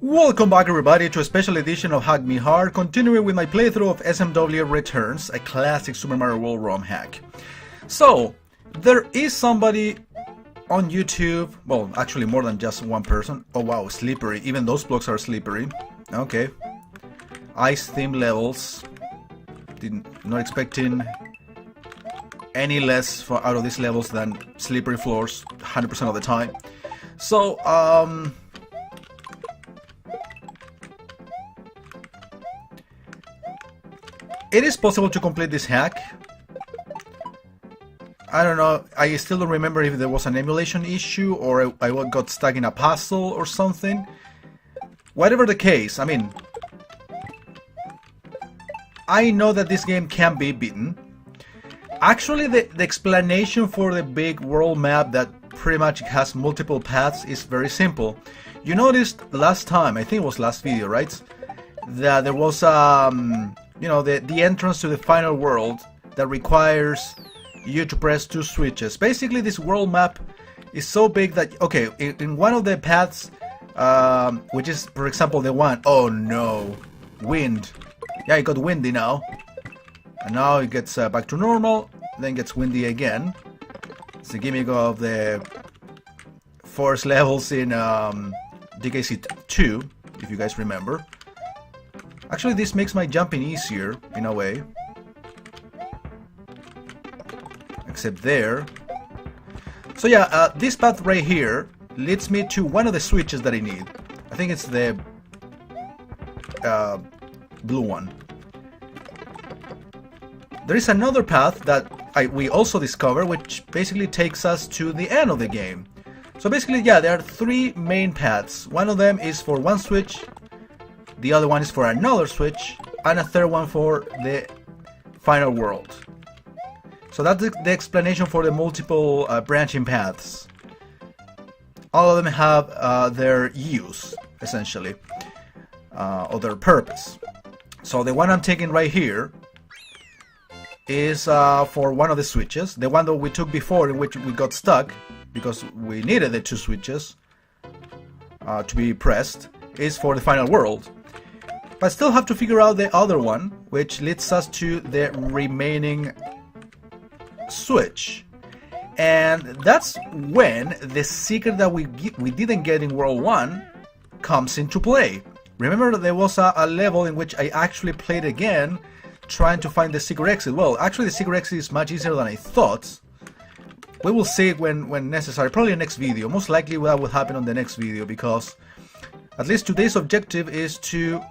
Welcome back everybody to a special edition of Hack Me Hard, continuing with my playthrough of SMW Returns, a classic Super Mario World ROM hack. So, there is somebody on YouTube, well actually more than just one person. Oh wow, slippery, even those blocks are slippery. Okay. Ice theme levels. Not expecting any less out of these levels than slippery floors 100% of the time. So, it is possible to complete this hack. I don't know, I still don't remember if there was an emulation issue or I got stuck in a puzzle or something. Whatever the case, I mean, I know that this game can be beaten. Actually, the explanation for the big world map that pretty much has multiple paths is very simple. You noticed last time, I think it was last video, right? That there was you know, the entrance to the final world that requires you to press two switches. Basically, this world map is so big that, okay, in one of the paths, which is, for example, the one, oh no, wind. Yeah, it got windy now. And now it gets back to normal, then gets windy again. It's the gimmick of the forest levels in DKC 2, if you guys remember. Actually, this makes my jumping easier, in a way. Except there. So yeah, this path right here leads me to one of the switches that I need. I think it's the blue one. There is another path that we also discover, which basically takes us to the end of the game. So basically, yeah, there are three main paths. One of them is for one switch, the other one is for another switch, and a third one for the final world. So that's the explanation for the multiple branching paths. All of them have their use, essentially, or their purpose. So the one I'm taking right here is for one of the switches. The one that we took before, in which we got stuck because we needed the two switches to be pressed, is for the final world. But I still have to figure out the other one, which leads us to the remaining switch. And that's when the secret that we didn't get in World 1 comes into play. Remember that there was a level in which I actually played again, trying to find the secret exit. Well, actually the secret exit is much easier than I thought. We will see it when necessary, probably in the next video. Most likely that will happen on the next video, because at least today's objective is to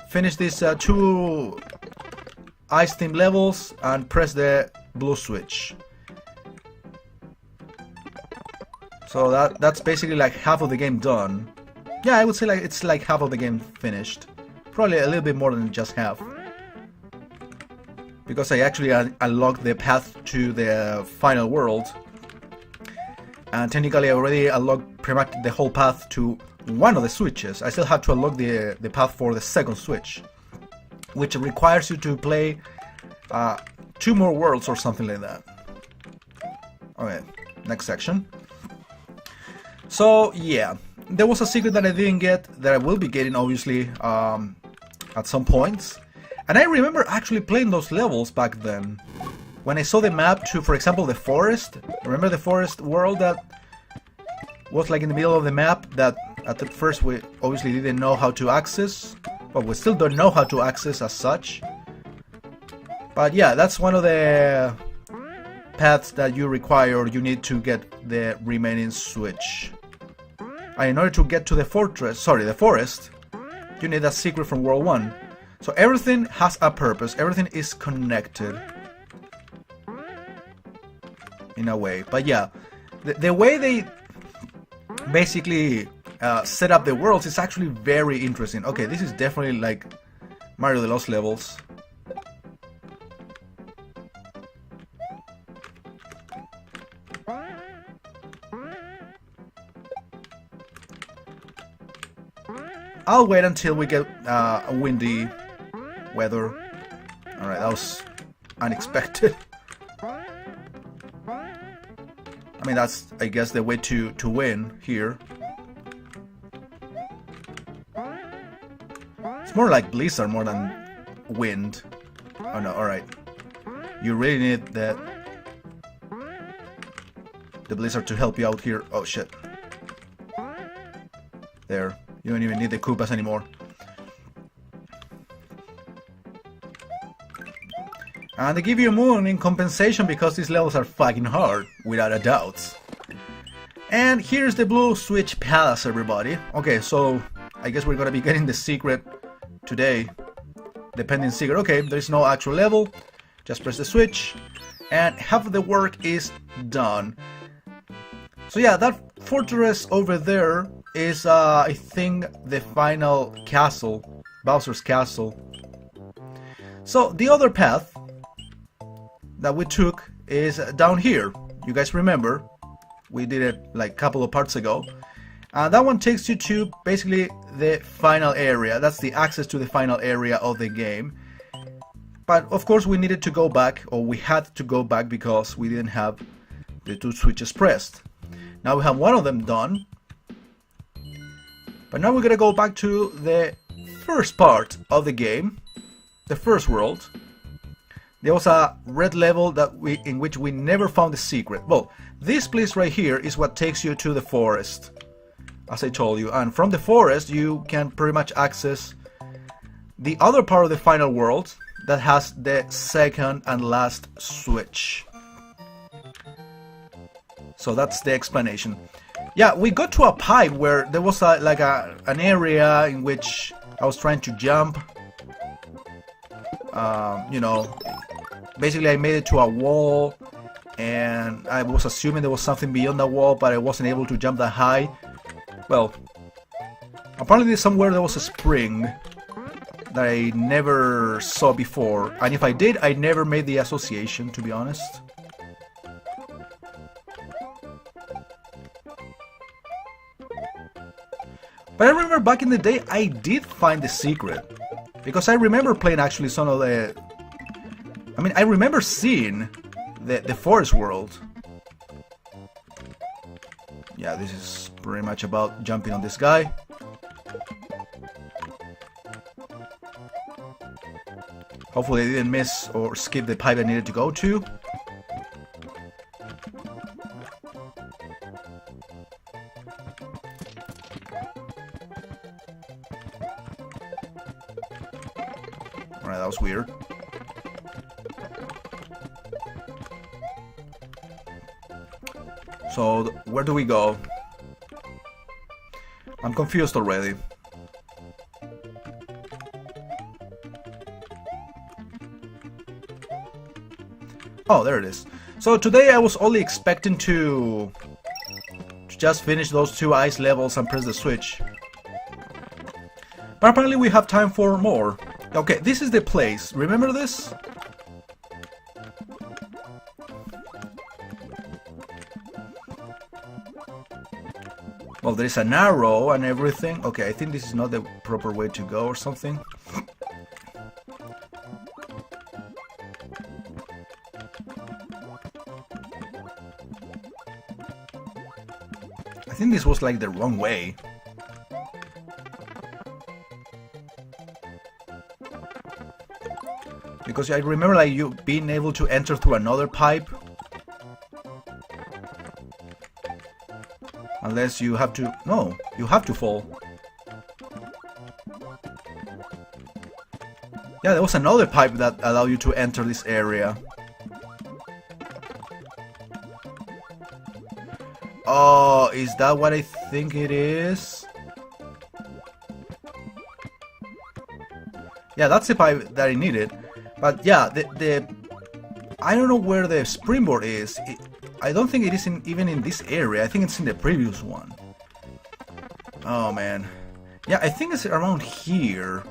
finish these two ice theme levels and press the blue switch. So that's basically like half of the game done. Yeah, I would say like it's like half of the game finished. Probably a little bit more than just half, because I actually unlocked the path to the final world, and technically I already unlocked pretty much the whole path to one of the switches. I still have to unlock the path for the second switch, which requires you to play 2 more worlds or something like that. Okay, next section. So yeah, there was a secret that I didn't get, that I will be getting obviously at some points. And I remember actually playing those levels back then. When I saw the map to, for example, the forest. Remember the forest world that was like in the middle of the map, that at the first we obviously didn't know how to access. But we still don't know how to access as such. But yeah, that's one of the paths that you require, or you need to get the remaining switch. And in order to get to the forest, you need a secret from World 1. So everything has a purpose, everything is connected. In a way. But yeah, the way they basically set up the worlds is actually very interesting. Okay, this is definitely like Mario the Lost levels. I'll wait until we get a windy weather. Alright, that was unexpected. I mean, that's, I guess, the way to win here. It's more like blizzard more than wind. Oh no, alright. You really need the blizzard to help you out here. Oh shit. There. You don't even need the Koopas anymore. And they give you a moon in compensation because these levels are fucking hard, without a doubt. And here's the Blue Switch Palace, everybody. Okay, so I guess we're gonna be getting the secret today. The pending secret. Okay, there's no actual level. Just press the switch. And half of the work is done. So yeah, that fortress over there is, I think, the final castle. Bowser's castle. So the other path that we took is down here. You guys remember? We did it like a couple of parts ago. That one takes you to basically the final area. That's the access to the final area of the game. But of course we needed to go back, or we had to go back because we didn't have the two switches pressed. Now we have one of them done. But now we're gonna go back to the first part of the game. The first world. There was a red level that in which we never found the secret. Well, this place right here is what takes you to the forest, as I told you. And from the forest you can pretty much access the other part of the final world that has the second and last switch. So that's the explanation. Yeah, we got to a pipe where there was an area in which I was trying to jump. You know, basically I made it to a wall, and I was assuming there was something beyond the wall, but I wasn't able to jump that high. Well, apparently somewhere there was a spring that I never saw before, and if I did, I never made the association, to be honest. But I remember back in the day I did find the secret, because I remember playing actually some of the... I mean, I remember seeing the forest world. Yeah, this is pretty much about jumping on this guy. Hopefully I didn't miss or skip the pipe I needed to go to. Alright, that was weird. So, where do we go? I'm confused already. Oh, there it is. So today I was only expecting to just finish those two ice levels and press the switch. But apparently we have time for more. Okay, this is the place. Remember this? Well, there is an arrow and everything. Okay, I think this is not the proper way to go or something. I think this was like the wrong way. Because I remember like you being able to enter through another pipe. Unless you have to... No, you have to fall. Yeah, there was another pipe that allowed you to enter this area. Oh, is that what I think it is? Yeah, that's the pipe that I needed. But yeah, the I don't know where the springboard is. I don't think it is even in this area. I think it's in the previous one. Oh man. Yeah, I think it's around here.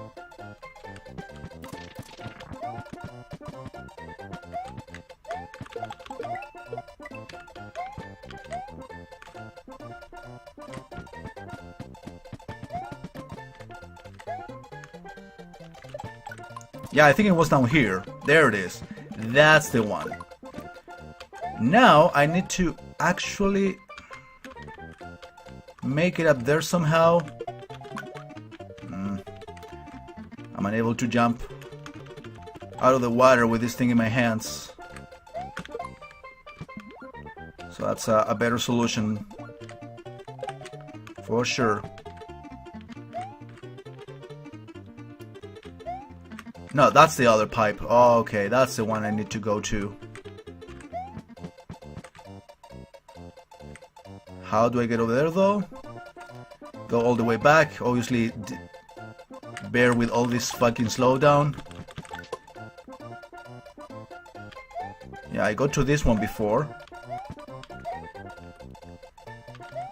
Yeah, I think it was down here. There it is. That's the one. Now I need to actually make it up there somehow. I'm unable to jump out of the water with this thing in my hands. So that's a better solution for sure. No, that's the other pipe. Oh, okay, that's the one I need to go to. How do I get over there though? Go all the way back. Obviously, bear with all this fucking slowdown. Yeah, I got to this one before.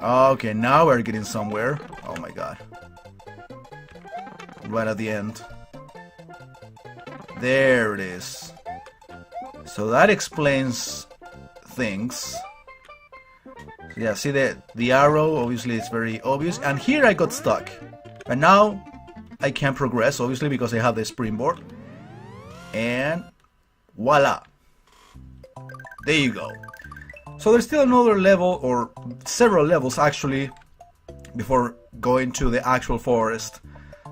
Okay, now we're getting somewhere. Oh my god. Right at the end. There it is. So that explains things. Yeah, see the arrow, obviously it's very obvious. And here I got stuck. And now I can progress, obviously, because I have the springboard. And voila. There you go. So there's still another level, or several levels actually, before going to the actual forest.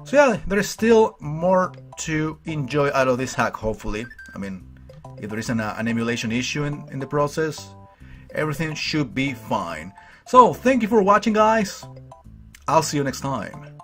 So yeah, there's still more to enjoy out of this hack, hopefully. I mean, if there isn't an emulation issue in the process, everything should be fine. So, thank you for watching, guys. I'll see you next time.